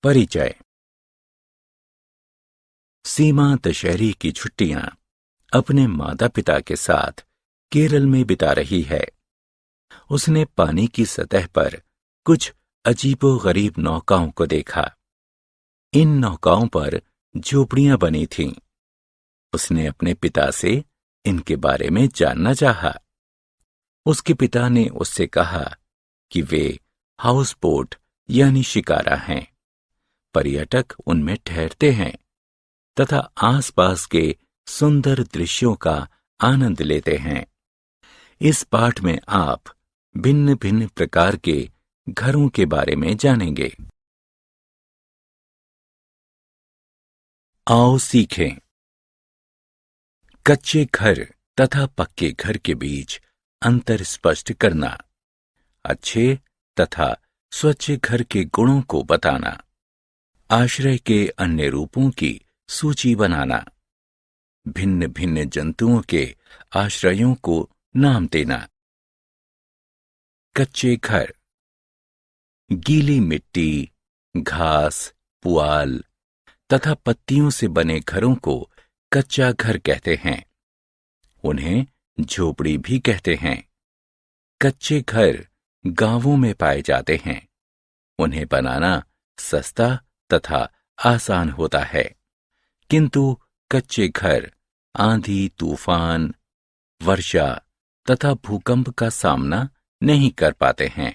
परिचय। सीमा दशहरे की छुट्टियां अपने माता पिता के साथ केरल में बिता रही है। उसने पानी की सतह पर कुछ अजीबोगरीब नौकाओं को देखा। इन नौकाओं पर झोपड़ियां बनी थीं। उसने अपने पिता से इनके बारे में जानना चाहा। उसके पिता ने उससे कहा कि वे हाउस बोट यानी शिकारा हैं। पर्यटक उनमें ठहरते हैं तथा आसपास के सुंदर दृश्यों का आनंद लेते हैं। इस पाठ में आप भिन्न भिन्न प्रकार के घरों के बारे में जानेंगे। आओ सीखें। कच्चे घर तथा पक्के घर के बीच अंतर स्पष्ट करना, अच्छे तथा स्वच्छ घर के गुणों को बताना, आश्रय के अन्य रूपों की सूची बनाना, भिन्न भिन्न जंतुओं के आश्रयों को नाम देना। कच्चे घर। गीली मिट्टी, घास, पुआल तथा पत्तियों से बने घरों को कच्चा घर कहते हैं। उन्हें झोपड़ी भी कहते हैं। कच्चे घर गांवों में पाए जाते हैं। उन्हें बनाना सस्ता तथा आसान होता है, किंतु कच्चे घर आंधी, तूफान, वर्षा तथा भूकंप का सामना नहीं कर पाते हैं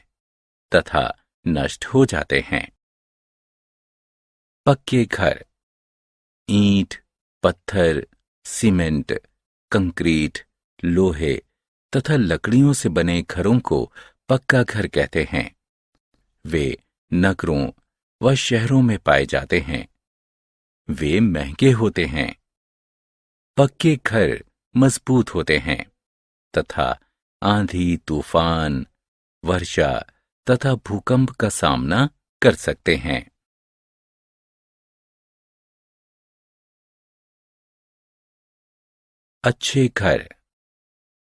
तथा नष्ट हो जाते हैं। पक्के घर। ईंट, पत्थर, सीमेंट, कंक्रीट, लोहे तथा लकड़ियों से बने घरों को पक्का घर कहते हैं। वे नगरों व शहरों में पाए जाते हैं। वे महंगे होते हैं। पक्के घर मजबूत होते हैं तथा आंधी, तूफान, वर्षा तथा भूकंप का सामना कर सकते हैं। अच्छे घर।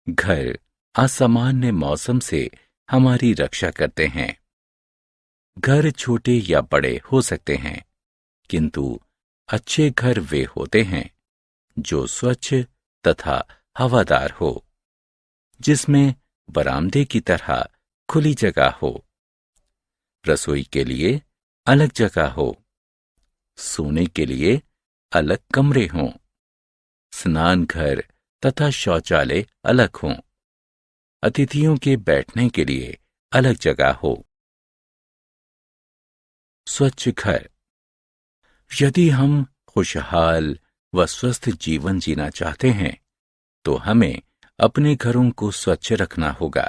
घर असामान्य मौसम से हमारी रक्षा करते हैं। घर छोटे या बड़े हो सकते हैं, किंतु अच्छे घर वे होते हैं जो स्वच्छ तथा हवादार हो, जिसमें बरामदे की तरह खुली जगह हो, रसोई के लिए अलग जगह हो, सोने के लिए अलग कमरे हों, स्नान घर तथा शौचालय अलग हों, अतिथियों के बैठने के लिए अलग जगह हो। स्वच्छ घर। यदि हम खुशहाल व स्वस्थ जीवन जीना चाहते हैं तो हमें अपने घरों को स्वच्छ रखना होगा।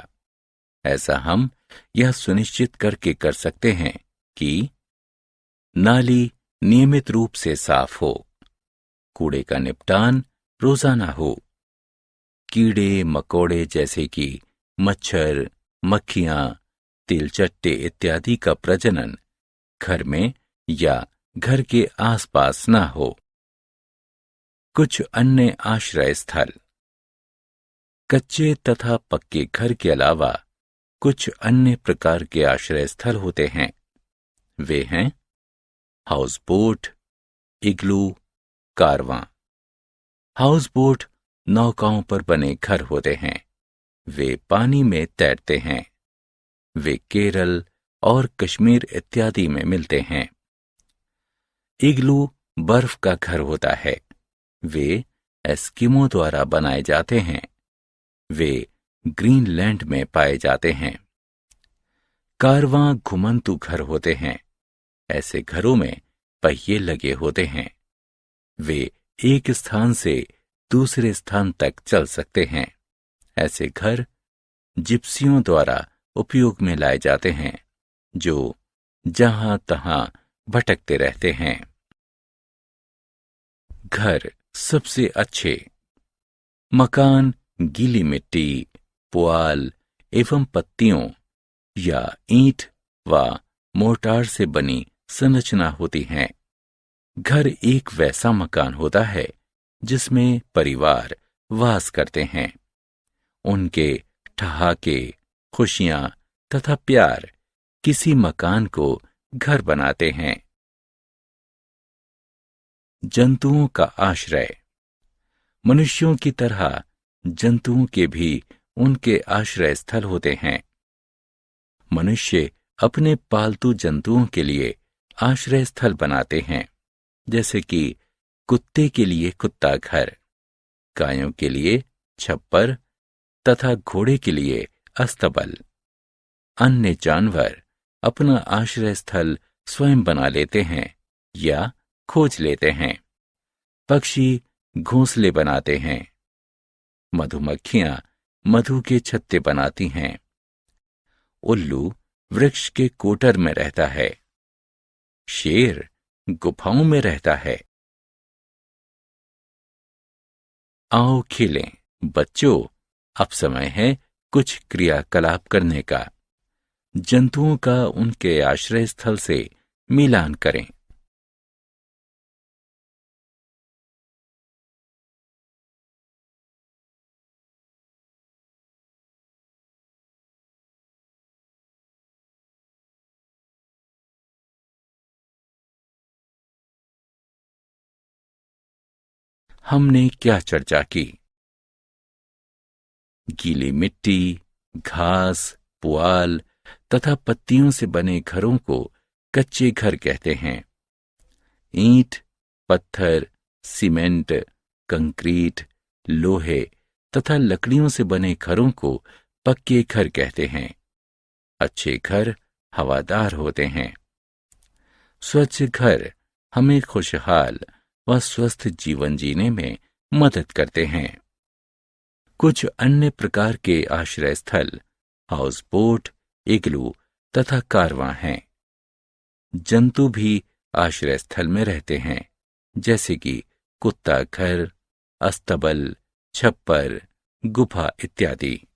ऐसा हम यह सुनिश्चित करके कर सकते हैं कि नाली नियमित रूप से साफ हो, कूड़े का निपटान रोजाना हो, कीड़े मकोड़े जैसे कि मच्छर, मक्खियां, तिलचट्टे इत्यादि का प्रजनन घर में या घर के आसपास न हो। कुछ अन्य आश्रय स्थल। कच्चे तथा पक्के घर के अलावा कुछ अन्य प्रकार के आश्रय स्थल होते हैं। वे हैं हाउस बोट, इग्लू, कारवां। हाउस बोट नौकाओं पर बने घर होते हैं। वे पानी में तैरते हैं। वे केरल और कश्मीर इत्यादि में मिलते हैं। इग्लू बर्फ का घर होता है। वे एस्किमो द्वारा बनाए जाते हैं। वे ग्रीनलैंड में पाए जाते हैं। कारवां घुमंतू घर होते हैं। ऐसे घरों में पहिए लगे होते हैं। वे एक स्थान से दूसरे स्थान तक चल सकते हैं। ऐसे घर जिप्सियों द्वारा उपयोग में लाए जाते हैं, जो जहां तहां भटकते रहते हैं। घर सबसे अच्छे। मकान गीली मिट्टी, पुआल एवं पत्तियों या ईंट व मोर्टार से बनी संरचना होती हैं। घर एक वैसा मकान होता है जिसमें परिवार वास करते हैं। उनके ठहाके, खुशियां तथा प्यार किसी मकान को घर बनाते हैं। जंतुओं का आश्रय। मनुष्यों की तरह जंतुओं के भी उनके आश्रय स्थल होते हैं। मनुष्य अपने पालतू जंतुओं के लिए आश्रय स्थल बनाते हैं, जैसे कि कुत्ते के लिए कुत्ता घर, गायों के लिए छप्पर तथा घोड़े के लिए अस्तबल। अन्य जानवर अपना आश्रय स्थल स्वयं बना लेते हैं या खोज लेते हैं। पक्षी घोंसले बनाते हैं। मधुमक्खियां मधु के छत्ते बनाती हैं। उल्लू वृक्ष के कोटर में रहता है। शेर गुफाओं में रहता है। आओ खेलें बच्चों, अब समय है कुछ क्रियाकलाप करने का। जंतुओं का उनके आश्रय स्थल से मिलान करें। हमने क्या चर्चा की? गीली मिट्टी, घास, पुआल तथा पत्तियों से बने घरों को कच्चे घर कहते हैं। ईंट, पत्थर, सीमेंट, कंक्रीट, लोहे तथा लकड़ियों से बने घरों को पक्के घर कहते हैं। अच्छे घर हवादार होते हैं। स्वच्छ घर हमें खुशहाल व स्वस्थ जीवन जीने में मदद करते हैं। कुछ अन्य प्रकार के आश्रय स्थल हाउस बोट, इग्लू तथा कारवां हैं। जंतु भी आश्रय स्थल में रहते हैं, जैसे कि कुत्ता घर, अस्तबल, छप्पर, गुफा इत्यादि।